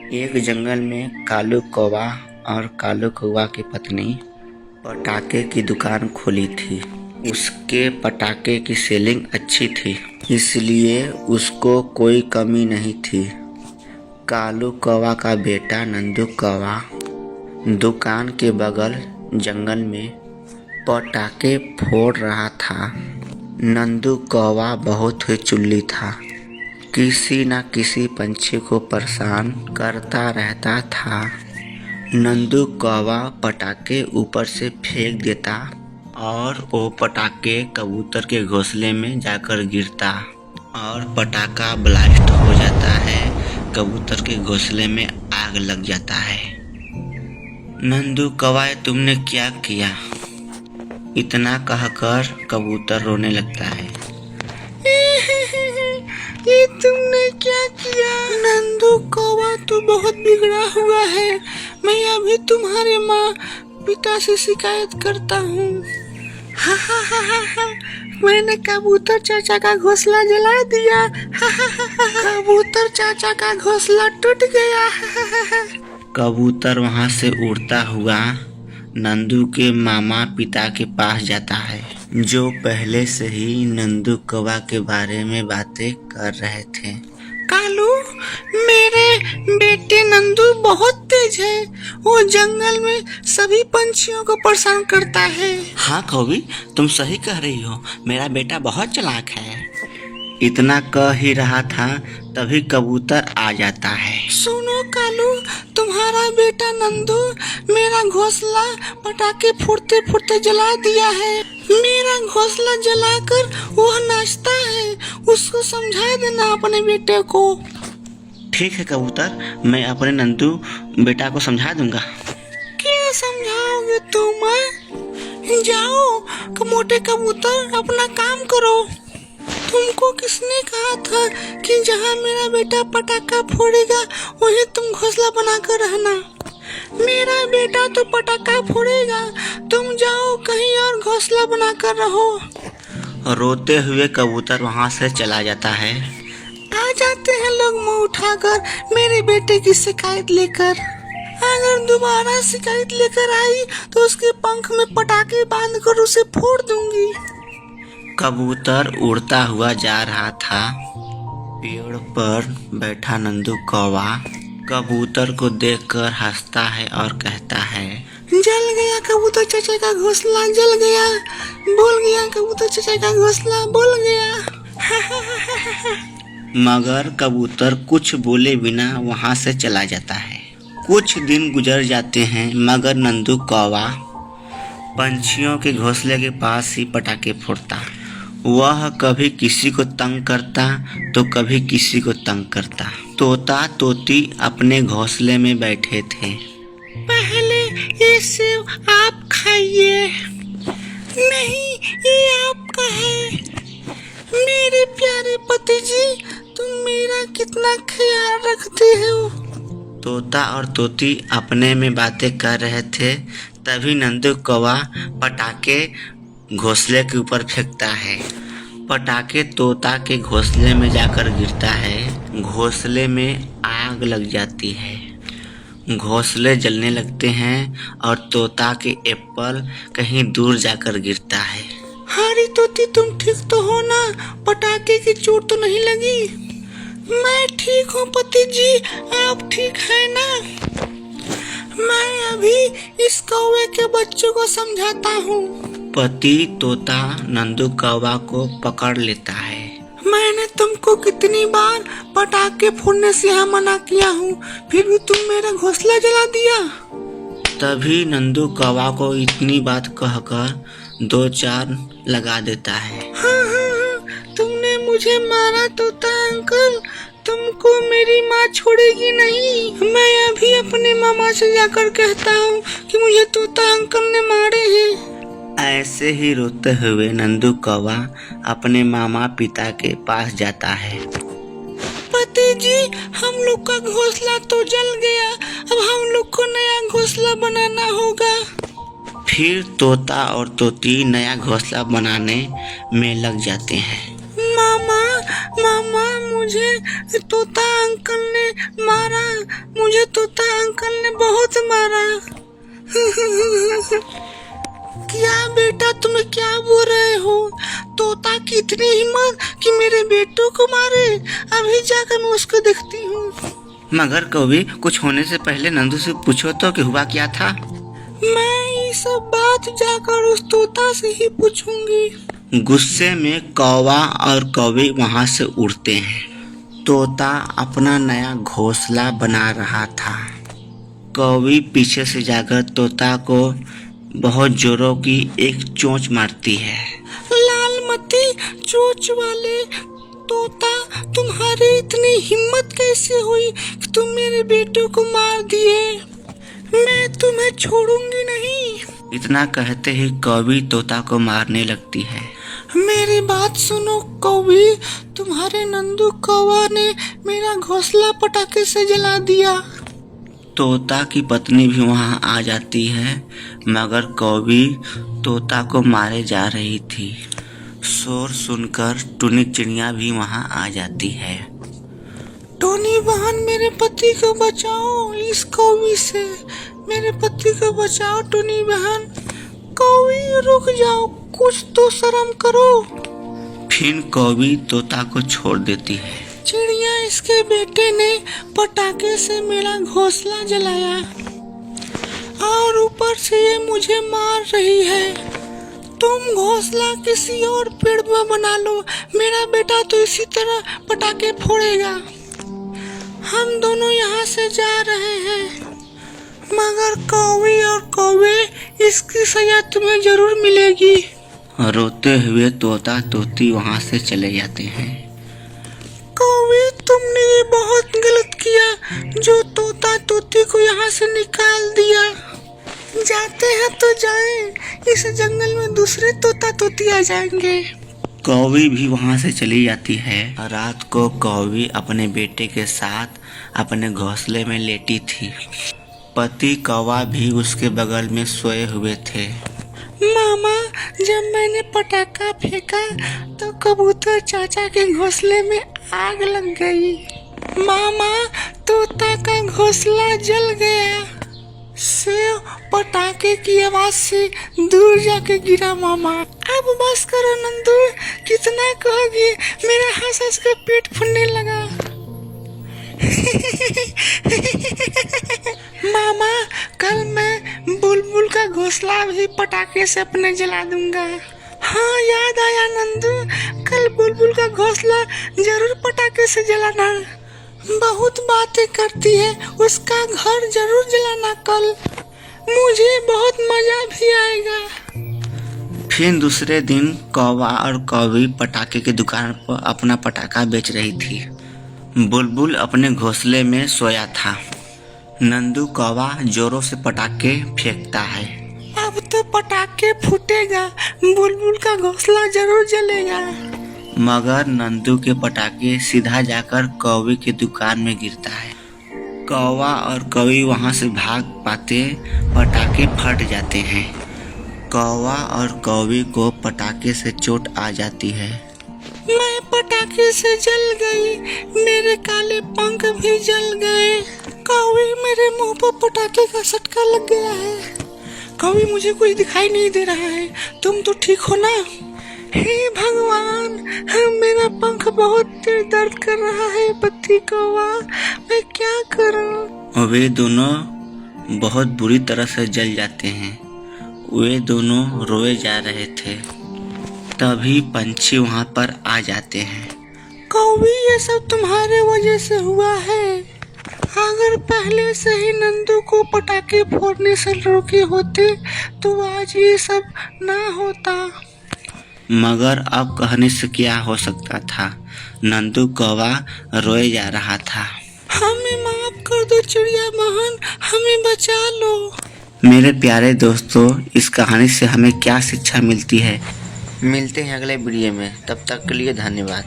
एक जंगल में कालू कौवा और कालू कौवा की पत्नी पटाखे की दुकान खोली थी। उसके पटाखे की सेलिंग अच्छी थी, इसलिए उसको कोई कमी नहीं थी। कालू कौवा का बेटा नंदू कौवा दुकान के बगल जंगल में पटाखे फोड़ रहा था। नंदू कौवा बहुत ही चुल्ली था, किसी न किसी पंछी को परेशान करता रहता था। नंदू कौवा पटाखे ऊपर से फेंक देता और वो पटाखे कबूतर के घोंसले में जाकर गिरता और पटाखा ब्लास्ट हो जाता है। कबूतर के घोंसले में आग लग जाता है। नंदू कौवा, तुमने क्या किया? इतना कहकर कबूतर रोने लगता है। ये तुमने क्या किया? नंदू कौवा तो बहुत बिगड़ा हुआ है। मैं अभी तुम्हारे माँ पिता से शिकायत करता हूँ। मैंने कबूतर चाचा का घोंसला जला दिया। कबूतर चाचा का घोंसला टूट गया। कबूतर वहां से उड़ता हुआ नंदू के मामा पिता के पास जाता है, जो पहले से ही नंदू कौवा के बारे में बातें कर रहे थे। कालू, मेरे बेटे नंदू बहुत तेज है। वो जंगल में सभी पंछियों को परेशान करता है। हाँ कौवी, तुम सही कह रही हो। मेरा बेटा बहुत चालाक है। इतना कह ही रहा था तभी कबूतर आ जाता है। सुनो कालू, तुम्हारा बेटा नंदू मेरा घोंसला पटाखे फूटते फूटते जला दिया है। मेरा घोंसला जलाकर वह नाचता है। उसको समझा देना अपने बेटे को। ठीक है कबूतर, मैं अपने नंदू बेटा को समझा दूंगा। क्या समझाओगे तुम? जाओ मोटे कबूतर, अपना काम करो। तुमको किसने कहा था कि जहाँ मेरा बेटा पटाखा फोड़ेगा वहीं तुम घोंसला बनाकर रहना? मेरा बेटा तो पटाखा फोड़ेगा, तुम जाओ कहीं और घोंसला बनाकर रहो। रोते हुए कबूतर वहां से चला जाता है। आ जाते हैं लोग मुंह उठाकर मेरे बेटे की शिकायत लेकर। अगर दोबारा शिकायत लेकर आई तो उसके पंख में पटाखे बांधकर उसे फोड़ दूंगी। कबूतर उड़ता हुआ जा रहा था। पेड़ पर बैठा नंदू कौवा कबूतर को देखकर हंसता है और कहता है, जल गया कबूतर चाचा का घोंसला, जल गया। बोल गया कबूतर चाचा का घोंसला, बोल गया। मगर कबूतर कुछ बोले बिना वहां से चला जाता है। कुछ दिन गुजर जाते हैं, मगर नंदू कौवा पंछियों के घोंसले के पास ही पटाखे फोड़ता। वह कभी किसी को तंग करता तो कभी किसी को तंग करता। तोता तोती अपने घोंसले में बैठे थे। पहले ये सेब आप खाइए। नहीं, ये आपका है। मेरे प्यारे पति जी, तुम मेरा कितना ख्याल रखते हो। तोता और तोती अपने में बातें कर रहे थे। तभी नंदू कौवा पटाखे घोंसले के ऊपर फेंकता है। पटाखे तोता के घोंसले में जाकर गिरता है। घोंसले में आग लग जाती है। घोंसले जलने लगते हैं और तोता के एप्पल कहीं दूर जाकर गिरता है। हरी तोती, तुम ठीक तो हो ना? पटाखे की चोट तो नहीं लगी? मैं ठीक हूँ पति जी, आप ठीक है ना? मैं अभी इस कौवे के बच्चों को समझाता हूँ। पति तोता नंदू कौवा को पकड़ लेता है। मैंने तुमको कितनी बार पटाखे फोड़ने से यहाँ मना किया हूँ, फिर भी तुम मेरा घोंसला जला दिया। तभी नंदू कौवा को इतनी बात कहकर 2-4 लगा देता है। हाँ, तुमने मुझे मारा तोता अंकल, तुमको मेरी माँ छोड़ेगी नहीं। मैं अभी अपने मामा से जाकर कहता हूँ कि मुझे तोता अंकल ने मारे हैं। ऐसे ही रोते हुए नंदू कौवा अपने मामा पिता के पास जाता है। पति जी, हम लोग का घोंसला तो जल गया, अब हम लोग को नया घोंसला बनाना होगा। फिर तोता और तोती नया घोंसला बनाने में लग जाते हैं। मामा, मुझे तोता अंकल ने मारा। मुझे तोता अंकल ने बहुत मारा। क्या बेटा, तुम क्या बोल रहे हो? तोता की इतनी हिम्मत कि मेरे बेटों को मारे। अभी जाकर मैं उसको देखती हूँ। मगर कौवी, कुछ होने से पहले नंदू से पूछो तो कि हुआ क्या था। मैं ये सब बात जाकर उस तोता से ही पूछूंगी। गुस्से में कौवा और कौवी वहां से उड़ते हैं। तोता अपना नया घोंसला बना रहा था। कौवी पीछे से जाकर तोता को बहुत जोरों की एक चोंच मारती है। लालमती चोंच वाले तोता, तुम्हारी इतनी हिम्मत कैसे हुई कि तुम मेरे बेटों को मार दिए? मैं तुम्हें छोड़ूंगी नहीं। इतना कहते ही कौवी तोता को मारने लगती है। मेरी बात सुनो कौवी, तुम्हारे नंदू कौवा ने मेरा घोंसला पटाखे से जला दिया। तोता की पत्नी भी वहां आ जाती है, मगर कौवी तोता को मारे जा रही थी। शोर सुनकर टुनी चिड़िया भी वहां आ जाती है। टोनी बहन, मेरे पति को बचाओ इस कौवी से। मेरे पति को बचाओ टोनी बहन। कौवी रुक जाओ, कुछ तो शर्म करो। फिर कौवी तोता को छोड़ देती है। चिड़िया, इसके बेटे ने पटाखे से मेरा घोंसला जलाया और ऊपर से ये मुझे मार रही है। तुम घोंसला किसी और पेड़ में बना लो, मेरा बेटा तो इसी तरह पटाखे फोड़ेगा। हम दोनों यहाँ से जा रहे हैं, मगर कौवी और कौवे, इसकी सजा तुम्हें जरूर मिलेगी। रोते हुए तोता तोती वहां से चले जाते हैं। कौवी, तुमने ये बहुत गलत किया जो तोता तोती को यहाँ से निकाल दिया। जाते हैं तो जाएं, इस जंगल में दूसरे तोता तोती आ जाएंगे। कौवी भी वहां से चली जाती है। रात को कौवी अपने बेटे के साथ अपने घोंसले में लेटी थी। पति कौवा भी उसके बगल में सोए हुए थे। मामा, जब मैंने पटाखा फेंका तो कबूतर चाचा के घोंसले में आग लग गई। मामा, तोता का घोंसला जल गया। सेव पटाखे की आवाज से दूर जाके गिरा। मामा, अब बस करो नंदू, कितना कहोगी? मेरा हंस हंस का पेट फूलने लगा। मामा, कल मैं बुलबुल का घोंसला भी पटाखे से अपने जला दूंगा। हाँ, याद आया नंदू, कल बुलबुल का घोंसला जरूर पटाखे से जलाना। बहुत बातें करती है, उसका घर जरूर जलाना कल। मुझे बहुत मजा भी आएगा। फिर दूसरे दिन कौवा और कौवी पटाखे की दुकान पर अपना पटाखा बेच रही थी। बुलबुल अपने घोंसले में सोया था। नंदू कौवा जोरों से पटाखे फेंकता है। अब तो पटाखे फूटेगा, बुलबुल का घोंसला जरूर जलेगा। मगर नंदू के पटाखे सीधा जाकर कौवे की दुकान में गिरता है। कौवा और कौवी वहां से भाग पाते पटाखे फट जाते हैं। कौवा और कौवी को पटाखे से चोट आ जाती है। मैं पटाखे से जल गई, मेरे काले पंख भी जल गए। कौवी, मेरे मुंह पर पटाखे का सटका लग गया है। कौवी, मुझे कुछ दिखाई नहीं दे रहा है, तुम तो ठीक हो ना? हे भगवान, मेरा पंख बहुत तेज दर्द कर रहा है। पति कौवा, मैं क्या करूं? वे दोनों बहुत बुरी तरह से जल जाते हैं। वे दोनों रोए जा रहे थे। तभी पंछी वहां पर आ जाते हैं। कौवी, ये सब तुम्हारे वजह से हुआ है। अगर पहले से ही नंदू को पटाखे फोड़ने से रोके होते तो आज ये सब ना होता। मगर अब कहने से क्या हो सकता था। नंदू कौवा रोए जा रहा था। हमें माफ कर दो चिड़िया बहन, हमें बचा लो। मेरे प्यारे दोस्तों, इस कहानी से हमें क्या शिक्षा मिलती है? मिलते हैं अगले वीडियो में, तब तक के लिए धन्यवाद।